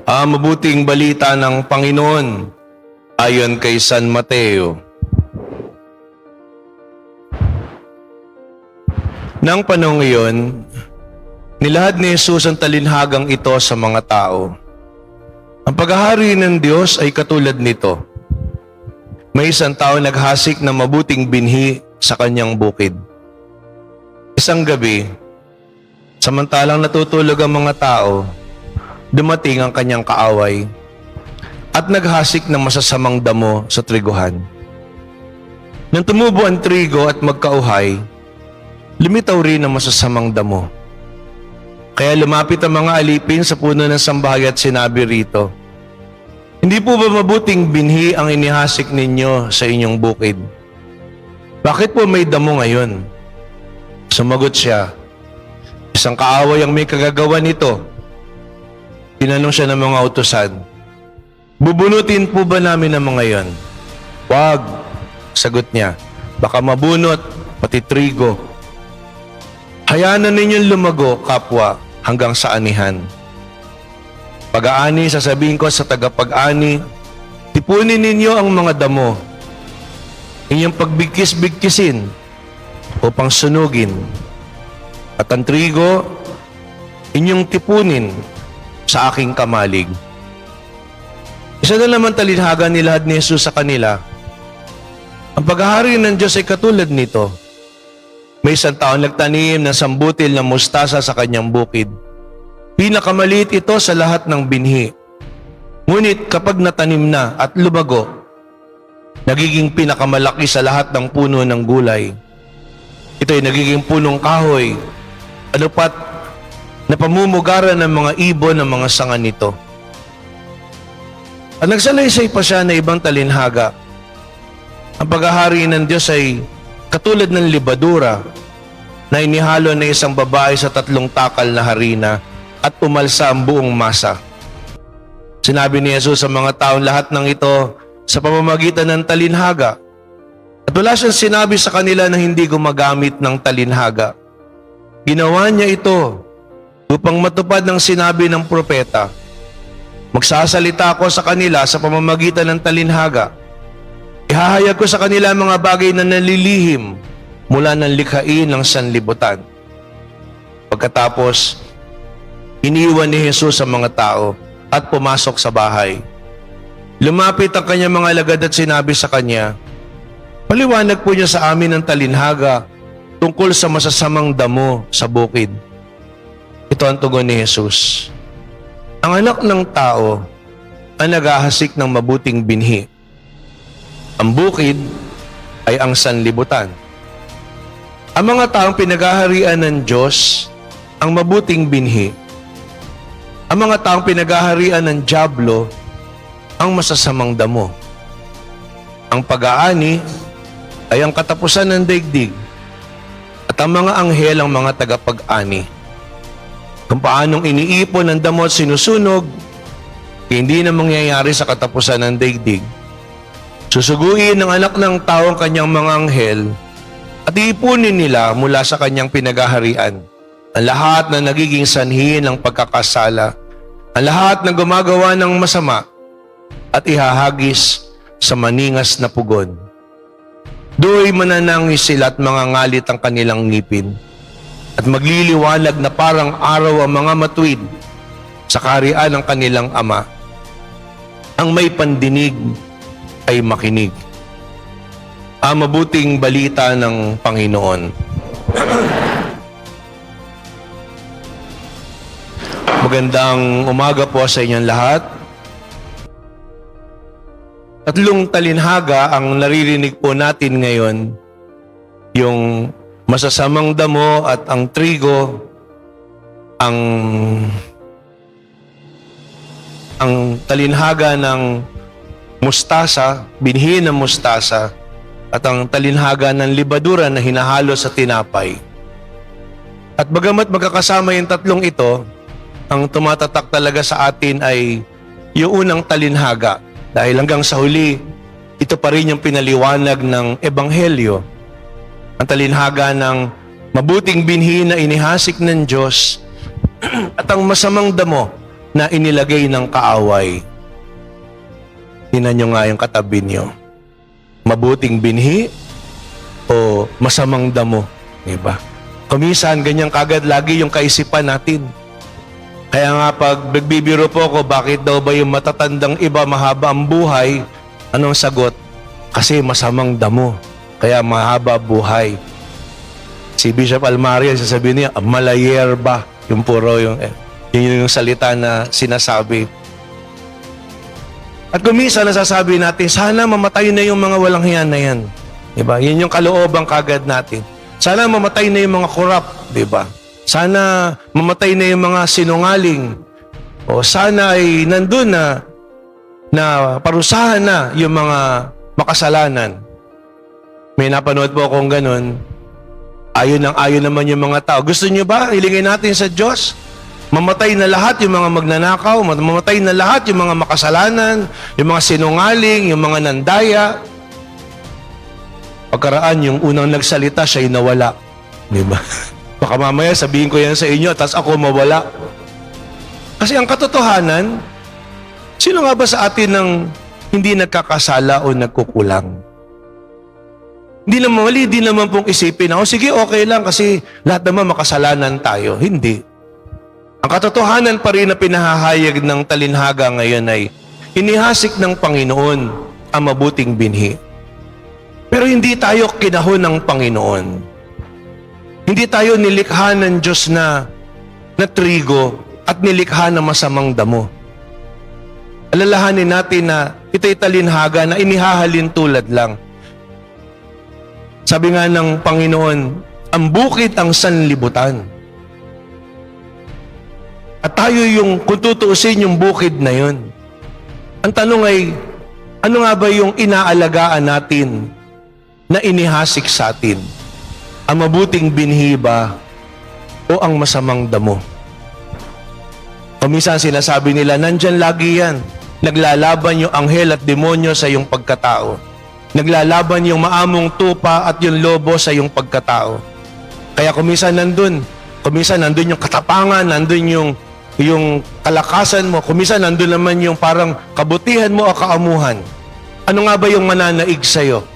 Mabuting balita ng Panginoon ayon kay San Mateo. Nang panahong iyon, nilahad ni Jesus ang talinhagang ito sa mga tao. Ang paghahari ng Diyos ay katulad nito. May isang tao naghasik ng mabuting binhi sa kanyang bukid. Isang gabi, samantalang natutulog ang mga tao, dumating ang kanyang kaaway at naghasik ng masasamang damo sa triguhan. Nang tumubo ang trigo at magkauhay, lumitaw rin ang masasamang damo. Kaya lumapit ang mga alipin sa puno ng sambahay at sinabi rito, "Hindi po ba mabuting binhi ang inihasik ninyo sa inyong bukid? Bakit po may damo ngayon?" Sumagot siya, "Isang kaaway ang may kagagawa nito." Tinanong siya ng mga utusan, "Bubunutin po ba namin ang mga iyon?" "Wag," sagot niya, "baka mabunot pati trigo. Hayaan na ninyong lumago, kapwa, hanggang sa anihan. Pag-aani, sasabihin ko sa tagapag-ani, tipunin ninyo ang mga damo, inyong pagbigkis-bigkisin upang sunugin, at ang trigo, inyong tipunin sa aking kamalig." Isa na naman talinhaga nilahad ni Jesus sa kanila. Ang paghahari ng Diyos ay katulad nito. May isang taong nagtanim ng sambutil ng mustasa sa kanyang bukid. Pinakamaliit ito sa lahat ng binhi. Ngunit kapag natanim na at lumago, nagiging pinakamalaki sa lahat ng puno ng gulay. Ito ay nagiging punong kahoy, ano pat na pamumugaran ng mga ibon ng mga sanga nito. At nagsalaysay pa siya na ibang talinhaga. Ang paghahari ng Diyos ay katulad ng libadura na inihalo na isang babae sa 3 takal na harina at umalsa ang buong masa. Sinabi ni Jesus sa mga taong lahat ng ito sa pamamagitan ng talinhaga. At wala siyang sinabi sa kanila na hindi gumagamit ng talinhaga. Ginawa niya ito upang matupad ng sinabi ng propeta, "Magsasalita ako sa kanila sa pamamagitan ng talinhaga. Ihahayag ko sa kanila mga bagay na nalilihim mula ng likhain ng sanlibutan." Pagkatapos, iniwan ni Jesus ang mga tao at pumasok sa bahay. Lumapit ang kanyang mga alagad at sinabi sa kanya, "Paliwanag po niya sa amin ang talinhaga tungkol sa masasamang damo sa bukid." Ito ang tugon ni Jesus. Ang anak ng tao ang naghahasik ng mabuting binhi. Ang bukid ay ang sanlibutan. Ang mga taong pinaghaharian ng Diyos ang mabuting binhi. Ang mga taong pinaghaharian ng dyablo ang masasamang damo. Ang pag-aani ay ang katapusan ng daigdig, at ang mga anghel ang mga tagapag-ani. Kung paanong iniipon ng damo at sinusunog, hindi na mangyayari sa katapusan ng daigdig. Susuguin ng anak ng tao ang kanyang mga anghel at iipunin nila mula sa kanyang pinaghaharian ang lahat na nagiging sanhi ng pagkakasala, ang lahat na gumagawa ng masama, at ihahagis sa maningas na pugon. Do'y mananangis sila at mangangalit ang kanilang ngipin, at magliliwanag na parang araw ang mga matuwid sa kaharian ng kanilang Ama. Ang may pandinig ay makinig. Ang mabuting balita ng Panginoon. Magandang umaga po sa inyong lahat. 3 talinhaga ang naririnig po natin ngayon. Yung masasamang damo at ang trigo, ang talinhaga ng mustasa, binhi ng mustasa, at ang talinhaga ng libadura na hinahalo sa tinapay. At bagamat magkakasama yung 3 ito, ang tumatatak talaga sa atin ay yung unang talinhaga. Dahil hanggang sa huli, ito pa rin yung pinaliwanag ng Ebanghelyo. Ang talinhaga ng mabuting binhi na inihasik ng Diyos at ang masamang damo na inilagay ng kaaway. Tingnan nyo nga yung katabi nyo. Mabuting binhi o masamang damo. Diba? Kumisan, ganyan kagad lagi yung kaisipan natin. Kaya nga pag nagbibiro po ako, bakit daw ba yung matatandang iba mahaba ang buhay? Anong sagot? Kasi masamang damo. Kaya mahaba buhay. Si Bishop Almaria, sasabihin niya, malayer ba? Yung puro yun yung salita na sinasabi. At kumisa nasasabi natin, sana mamatay na yung mga walang hiyan na yan. Diba? Yan yung kalooban kagad natin. Sana mamatay na yung mga corrupt. Diba? Sana mamatay na yung mga sinungaling. O sana ay nandun na parusahan na yung mga makasalanan. May napanood po akong ganun. Ayon naman yung mga tao. Gusto nyo ba? Hilingin natin sa Diyos. Mamatay na lahat yung mga magnanakaw. Mamatay na lahat yung mga makasalanan. Yung mga sinungaling. Yung mga nandaya. Pagkaraan, yung unang nagsalita, siya'y nawala. Diba? Baka mamaya sabihin ko yan sa inyo, tapos ako mawala. Kasi ang katotohanan, sino nga ba sa atin ang hindi nagkakasala o nagkukulang? Hindi naman mali, hindi naman pong isipin na, sige, okay lang kasi lahat naman makasalanan tayo. Hindi. Ang katotohanan pa rin na pinahahayag ng talinhaga ngayon ay inihasik ng Panginoon ang mabuting binhi. Pero hindi tayo kinahon ng Panginoon. Hindi tayo nilikha ng Diyos na trigo at nilikha na masamang damo. Alalahanin natin na ito'y talinhaga na inihahalin tulad lang. Sabi nga ng Panginoon, ang bukid ang sanlibutan. At tayo yung, kung tutuusin yung bukid na yun. Ang tanong ay, ano nga ba yung inaalagaan natin na inihasik sa atin? Ang mabuting binhi ba o ang masamang damo? O minsan sinasabi nila, nandyan lagi yan. Naglalaban yung anghel at demonyo sa iyong pagkatao. Naglalaban yung maamong tupa at yung lobo sa iyong pagkatao. Kaya kuminsan nandun yung katapangan, nandun yung kalakasan mo, kuminsan nandun naman yung parang kabutihan mo o kaamuhan. Ano nga ba yung mananaig sa'yo?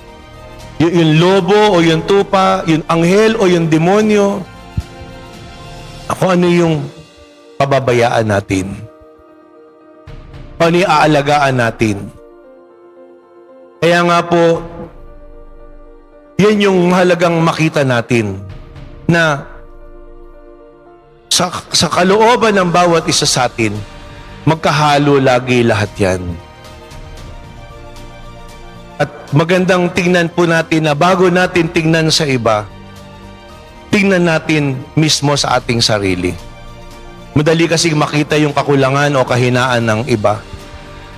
Yung lobo o yung tupa, yung anghel o yung demonyo? Ako, ano yung pababayaan natin? O ano yung aalagaan natin? Kaya nga po, yan yung mahalagang makita natin na sa kalooban ng bawat isa sa atin, magkahalo lagi lahat yan. At magandang tingnan po natin na bago natin tingnan sa iba, tingnan natin mismo sa ating sarili. Madali kasi makita yung kakulangan o kahinaan ng iba.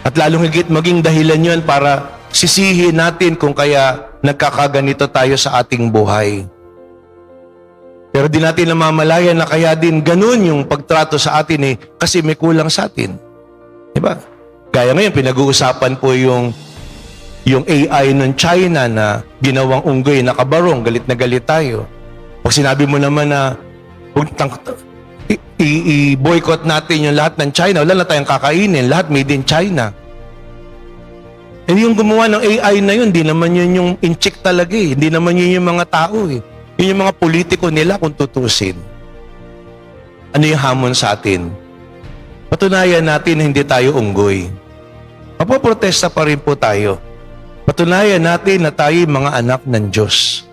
At lalong higit maging dahilan yun para sisihin natin kung kaya nagkakaganito tayo sa ating buhay. Pero di natin namamalayan na kaya din ganun yung pagtrato sa atin kasi may kulang sa atin. Diba? Gaya ngayon, pinag-uusapan po yung AI ng China na ginawang unggoy na kabarong, galit na galit tayo. Pag sinabi mo naman na i-boycott natin yung lahat ng China, wala na tayong kakainin, lahat made in China. And yung gumawa ng AI na yun, hindi naman yun yung in-check talaga eh. Hindi naman yun yung mga tao eh. Yun yung mga politiko nila kung tutusin. Ano yung hamon sa atin? Patunayan natin na hindi tayo unggoy. Mapoprotesta pa rin po tayo. Patunayan natin na tayo mga anak ng Diyos.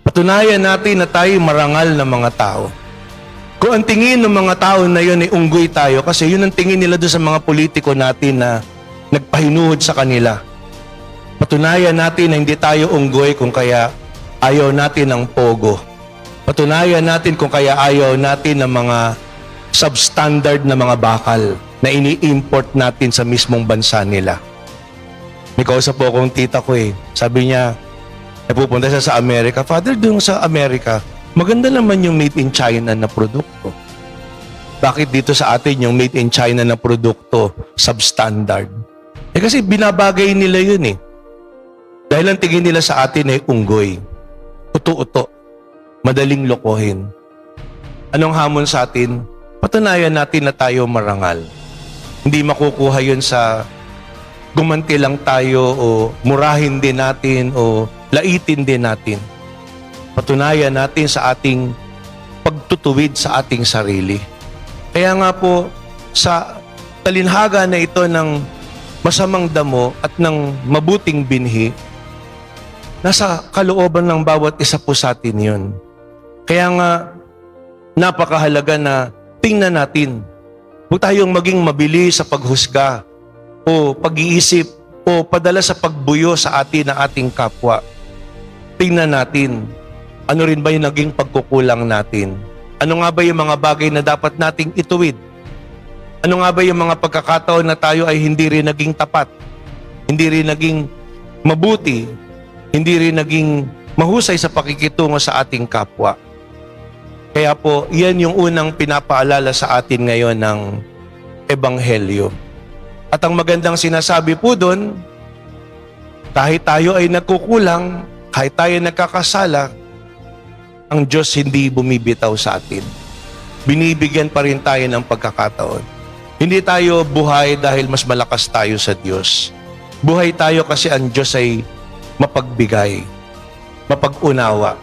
Patunayan natin na tayo marangal na mga tao. Kung ang tingin ng mga tao na yun ay unggoy tayo, kasi yun ang tingin nila doon sa mga politiko natin na nagpahinuhod sa kanila. Patunayan natin na hindi tayo unggoy kung kaya ayaw natin ng pogo. Patunayan natin kung kaya ayaw natin ng mga substandard na mga bakal na ini-import natin sa mismong bansa nila. May kausap po akong tita ko Sabi niya, napupunta siya sa Amerika. Father, doon sa Amerika, maganda naman yung made in China na produkto. Bakit dito sa atin yung made in China na produkto substandard? Kasi binabagay nila yun Dahil ang tingin nila sa atin ay unggoy. Uto-uto. Madaling lokohin. Anong hamon sa atin? Patunayan natin na tayo marangal. Hindi makukuha yun sa gumanti lang tayo o murahin din natin o laitin din natin. Patunayan natin sa ating pagtutuwid sa ating sarili. Kaya nga po, sa talinhaga na ito ng masamang damo at ng mabuting binhi, nasa kalooban ng bawat isa po sa atin yun. Kaya nga, napakahalaga na tingnan natin. Huwag tayong maging mabili sa paghusga o pag-iisip o padala sa pagbuyo sa atin ng ating kapwa. Tingnan natin, ano rin ba yung naging pagkukulang natin? Ano nga ba yung mga bagay na dapat nating ituwid? Ano nga ba yung mga pagkakataon na tayo ay hindi rin naging tapat? Hindi rin naging mabuti? Hindi rin naging mahusay sa pakikitungo sa ating kapwa? Kaya po, yan yung unang pinapaalala sa atin ngayon ng Ebanghelyo. At ang magandang sinasabi po doon, kahit tayo ay nagkukulang, kahit tayo nagkakasala, ang Diyos hindi bumibitaw sa atin. Binibigyan pa rin tayo ng pagkakataon. Hindi tayo buhay dahil mas malakas tayo sa Diyos. Buhay tayo kasi ang Diyos ay mapagbigay, mapag-unawa.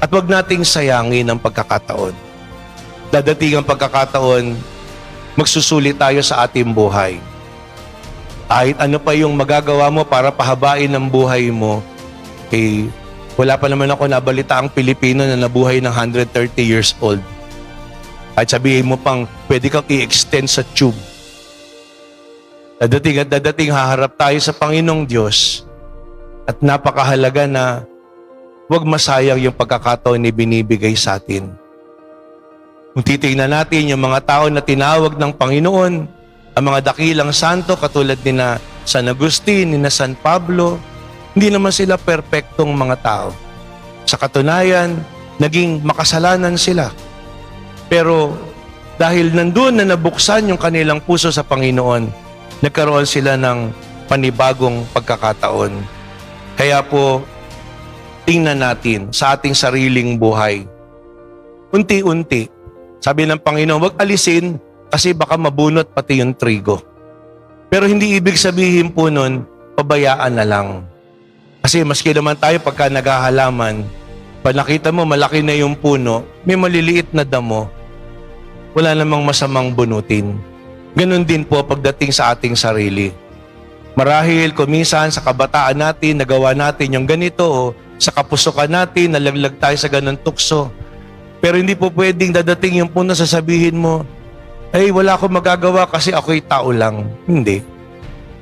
At huwag nating sayangin ang pagkakataon. Dadating ang pagkakataon, magsusulit tayo sa ating buhay. Kahit ano pa yung magagawa mo para pahabain ang buhay mo, wala pa naman ako nabalita ang Pilipino na nabuhay ng 130 years old. At sabihin mo pang, pwede kang i-extend sa tube. Dadating at dadating, haharap tayo sa Panginoong Diyos. At napakahalaga na huwag masayang yung pagkakataon na binibigay sa atin. Kung titingnan natin yung mga tao na tinawag ng Panginoon, ang mga dakilang santo katulad ni na San Agustin, ni na San Pablo, hindi naman sila perpektong mga tao. Sa katunayan, naging makasalanan sila. Pero dahil nandun na nabuksan yung kanilang puso sa Panginoon, nagkaroon sila ng panibagong pagkakataon. Kaya po, tingnan natin sa ating sariling buhay. Unti-unti, sabi ng Panginoon, huwag alisin kasi baka mabunot pati yung trigo. Pero hindi ibig sabihin po nun, pabayaan na lang. Kasi maski naman tayo pagka naghahalaman, pag nakita mo malaki na yung puno, may maliliit na damo, wala namang masamang bunutin. Ganon din po pagdating sa ating sarili. Marahil kuminsan sa kabataan natin, nagawa natin yung ganito, o sa kapusukan natin, nalaglag tayo sa ganun tukso. Pero hindi po pwedeng dadating yung puno sasabihin mo, ay wala akong magagawa kasi ako'y tao lang. Hindi.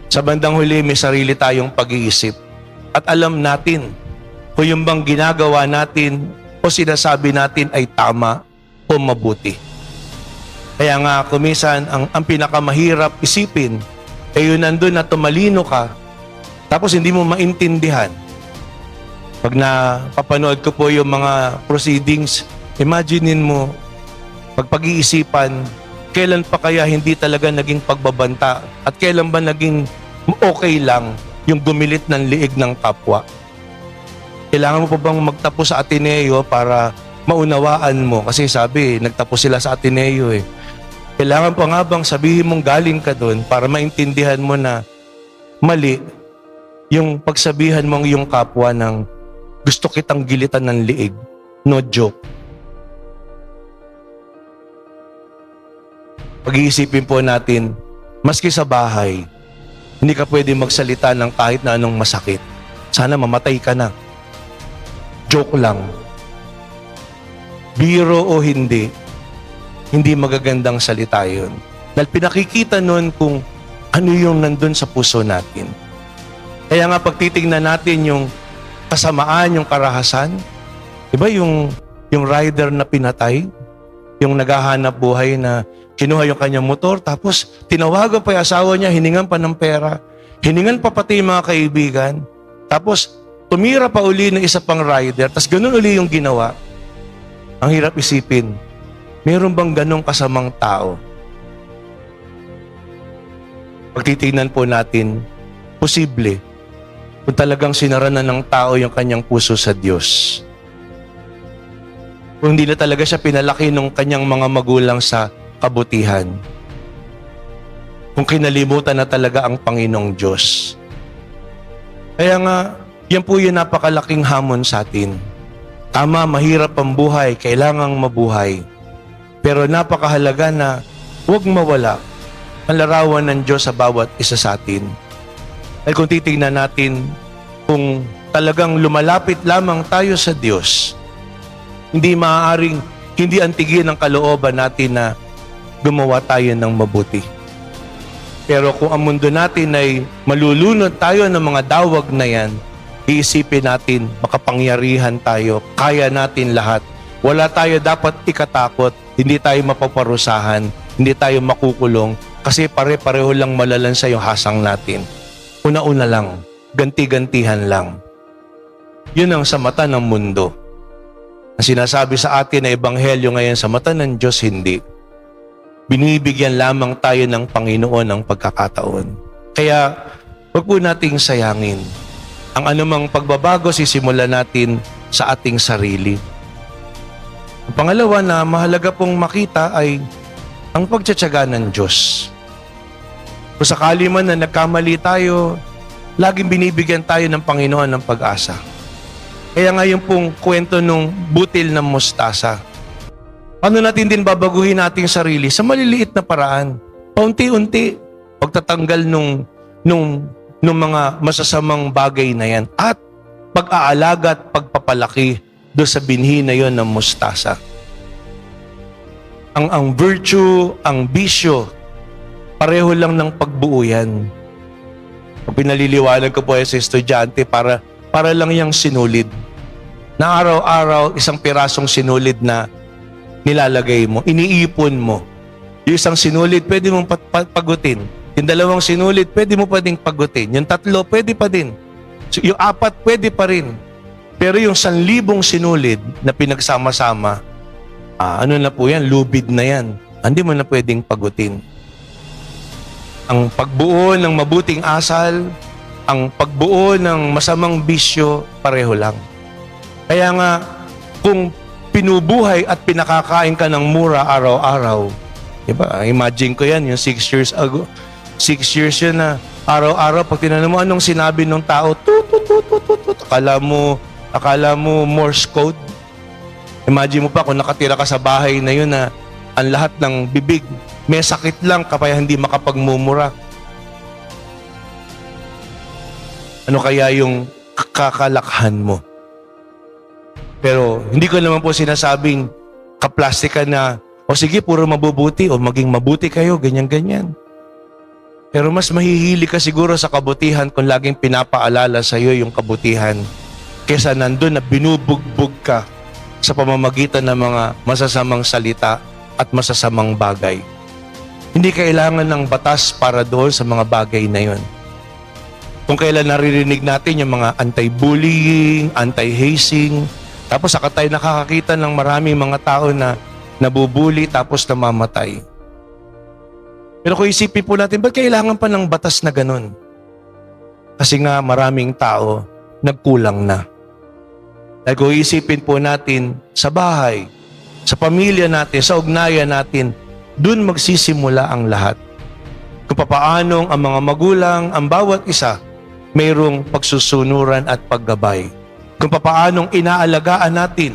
Sa bandang huli, may sarili tayong pag-iisip. At alam natin kung yung bang ginagawa natin o sinasabi natin ay tama o mabuti. Kaya nga, kumisan, ang pinakamahirap isipin, ay yun nandun na tumalino ka, tapos hindi mo maintindihan. Pag napapanood ko po yung mga proceedings, imaginein mo, pag-iisipan, kailan pa kaya hindi talaga naging pagbabanta at kailan ba naging okay lang yung gumilit ng liig ng kapwa? Kailangan mo pa bang magtapos sa Ateneo para maunawaan mo? Kasi sabi, nagtapos sila sa Ateneo eh. Kailangan pa nga bang sabihin mong galing ka doon para maintindihan mo na mali yung pagsabihan mong yung kapwa ng gusto kitang gilitan ng liig. No joke. Pag-iisipin po natin, maski sa bahay, hindi ka pwede magsalita ng kahit na anong masakit. Sana mamatay ka na. Joke lang. Biro o hindi magagandang salita yun. Dahil pinakikita nun kung ano yung nandun sa puso natin. Kaya nga pagtitingnan natin yung kasamaan, yung karahasan, diba yung rider na pinatay, yung naghahanap buhay na kinuha yung kanyang motor, tapos tinawagan pa yung asawa niya, hiningan pa ng pera, hiningan pa pati yung mga kaibigan, tapos tumira pa uli ng isa pang rider, tapos ganun uli yung ginawa. Ang hirap isipin, meron bang ganong kasamang tao? Pagtitingnan po natin, posible, kung talagang sinaranan ng tao yung kanyang puso sa Diyos. Kung hindi na talaga siya pinalaki ng kanyang mga magulang sa kabutihan. kung kinalimutan na talaga ang Panginoong Diyos. Kaya nga, yan po yung napakalaking hamon sa atin. Tama, mahirap ang buhay, kailangang mabuhay. Pero napakahalaga na huwag mawala ang larawan ng Diyos sa bawat isa sa atin. Ay kung titingnan natin, kung talagang lumalapit lamang tayo sa Diyos, hindi maaaring hindi antigin ang kalooban natin na gumawa tayo ng mabuti. Pero kung ang mundo natin ay malulunod tayo ng mga dawag na yan, iisipin natin, makapangyarihan tayo, kaya natin lahat. Wala tayo dapat ikatakot, hindi tayo mapaparusahan, hindi tayo makukulong, kasi pare-pareho lang malalansa yung hasang natin. Una-una lang, ganti-gantihan lang. Yun ang sa mata ng mundo. Ang sinasabi sa atin na ebanghelyo ngayon sa mata ng Diyos, hindi. Binibigyan lamang tayo ng Panginoon ng pagkakataon. Kaya, wag po nating sayangin. Ang anumang pagbabago sisimulan natin sa ating sarili. Ang pangalawa na mahalaga pong makita ay ang pagtsatsaga ng Diyos. Kung sakali man na nagkamali tayo, laging binibigyan tayo ng Panginoon ng pag-asa. Kaya nga yung pong kwento nung butil ng mustasa. Paano natin din babaguhin nating sarili? Sa maliliit na paraan. Paunti-unti, pagtatanggal nung mga masasamang bagay na yan. At pag-aalaga at pagpapalaki doon sa binhi na yon ng mustasa. Ang virtue, ang bisyo, pareho lang ng pagbuo yan. Kung pinaliliwanag ko po sa estudyante, para lang yung sinulid. Na araw-araw, isang pirasong sinulid na nilalagay mo, iniipon mo. Yung isang sinulid, pwede mong pagutin. Yung dalawang sinulid, pwede mo pa ding pagutin. Yung tatlo, pwede pa din. So, yung apat, pwede pa rin. Pero yung 1,000 sinulid na pinagsama-sama, ano na po yan, lubid na yan. Hindi mo na pwedeng pagutin. Ang pagbuo ng mabuting asal, ang pagbuo ng masamang bisyo, pareho lang. Kaya nga, kung pinubuhay at pinakakain ka ng mura araw-araw, diba? Imagine ko yan, yung 6 years ago. 6 years yun na araw-araw, pag tinanong mo anong sinabi ng tao, akala mo Morse code. Imagine mo pa kung nakatira ka sa bahay na yun na ang lahat ng bibig, may sakit lang kaya hindi makapagmumura. Ano kaya yung kakalakhan mo? Pero hindi ko naman po sinasabing kaplastikan na, o sige, puro mabubuti, o maging mabuti kayo, ganyan-ganyan. Pero mas mahihili ka siguro sa kabutihan kung laging pinapaalala sa iyo yung kabutihan kesa nandun na binubugbog ka sa pamamagitan ng mga masasamang salita at masasamang bagay. Hindi kailangan ng batas para doon sa mga bagay na yun. Kung kailan naririnig natin yung mga anti-bullying, anti-hazing, tapos saka tayo nakakakita ng maraming mga tao na nabubuli tapos namamatay. Pero kung isipin po natin, ba't kailangan pa ng batas na ganun? Kasi nga maraming tao nagkulang na. Dahil kung isipin po natin sa bahay, sa pamilya natin, sa ugnayan natin, dun magsisimula ang lahat. Kung papaanong ang mga magulang, ang bawat isa, mayroong pagsusunuran at paggabay. Kung papaanong inaalagaan natin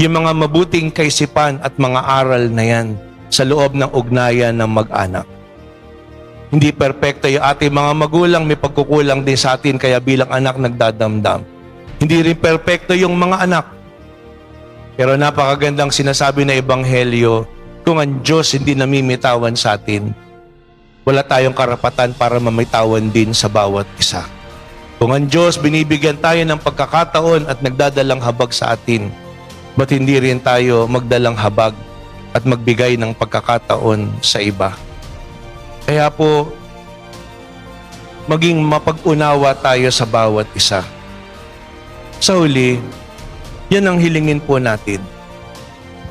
yung mga mabuting kaisipan at mga aral na yan sa loob ng ugnayan ng mag-anak. Hindi perpekto yung ating mga magulang, may pagkukulang din sa atin kaya bilang anak nagdadamdam. Hindi rin perpekto yung mga anak. Pero napakagandang sinasabi na ebanghelyo, kung ang Diyos hindi namimitawan sa atin, wala tayong karapatan para mamitawan din sa bawat isa. Kung ang Diyos binibigyan tayo ng pagkakataon at nagdadalang habag sa atin, ba't hindi rin tayo magdalang habag at magbigay ng pagkakataon sa iba? Kaya po, maging mapag-unawa tayo sa bawat isa. Sa huli, yan ang hilingin po natin.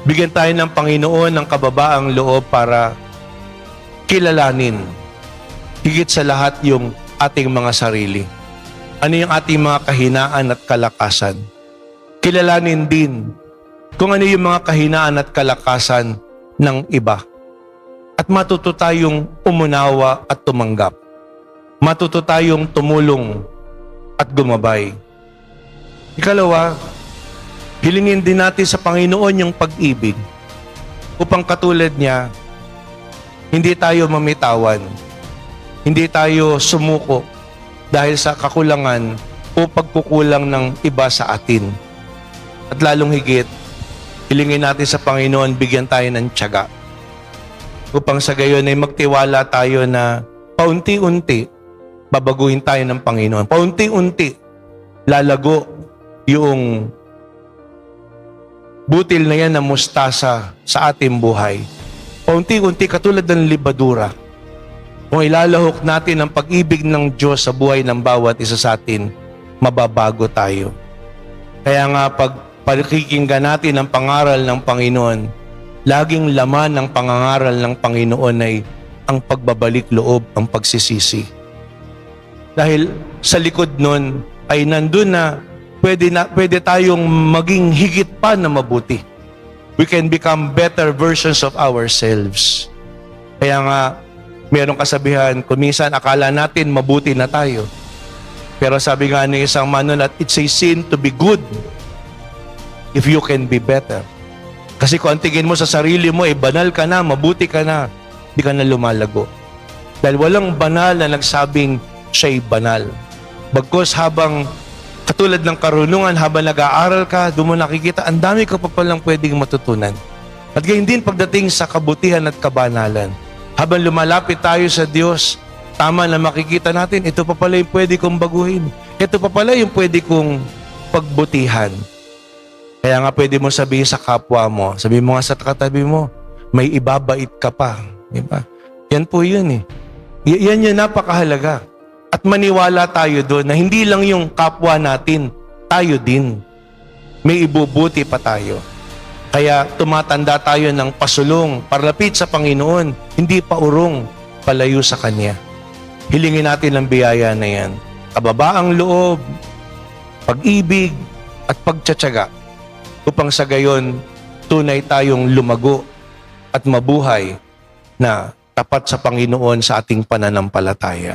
Bigyan tayo ng Panginoon ng kababaang loob para kilalanin higit sa lahat yung ating mga sarili. Ano yung ating mga kahinaan at kalakasan? Kilalanin din kung ano yung mga kahinaan at kalakasan ng iba. At at matuto tayong umunawa at tumanggap. Matuto tayong tumulong at gumabay. Ikalawa, hilingin din natin sa Panginoon yung pag-ibig upang katulad niya, hindi tayo mamitawan, hindi tayo sumuko dahil sa kakulangan o pagkukulang ng iba sa atin. At lalong higit, hilingin natin sa Panginoon, bigyan tayo ng tiyaga upang sa gayon ay magtiwala tayo na paunti-unti babaguhin tayo ng Panginoon. Paunti-unti lalago yung butil na yan na mustasa sa ating buhay. Paunti-unti katulad ng libadura. Kung ilalahok natin ang pag-ibig ng Diyos sa buhay ng bawat isa sa atin, mababago tayo. Kaya nga pag pakikinggan natin ang pangaral ng Panginoon, laging laman ng pangangaral ng Panginoon ay ang pagbabalik loob, ang pagsisisi. Dahil sa likod nun ay nandun na pwede tayong maging higit pa na mabuti. We can become better versions of ourselves. Kaya nga, merong kasabihan, kuminsan akala natin mabuti na tayo. Pero sabi nga ng isang manulat, it's a sin to be good if you can be better. Kasi kung ang tingin mo sa sarili mo, banal ka na, mabuti ka na, di ka na lumalago. Dahil walang banal na nagsabing siya'y banal. Bagkus habang katulad ng karunungan, habang nag-aaral ka, doon mo nakikita, ang dami ka pa palang pwedeng matutunan. At gayon din pagdating sa kabutihan at kabanalan. Habang lumalapit tayo sa Diyos, tama na makikita natin, ito pa pala yung pwede kong baguhin. Ito pa pala yung pwede kong pagbutihan. Kaya nga pwede mo sabihin sa kapwa mo, sabihin mo nga sa katabi mo, may ibabait ka pa. Diba? Yan po yun eh. Yan yung napakahalaga. At maniwala tayo doon na hindi lang yung kapwa natin, tayo din. May ibubuti pa tayo. Kaya tumatanda tayo ng pasulong, parlapit sa Panginoon, hindi pa urong palayo sa Kanya. Hilingin natin ang biyaya na yan. Kababaang loob, pag-ibig, at pagtsatsaga upang sa gayon tunay tayong lumago at mabuhay na tapat sa Panginoon sa ating pananampalataya.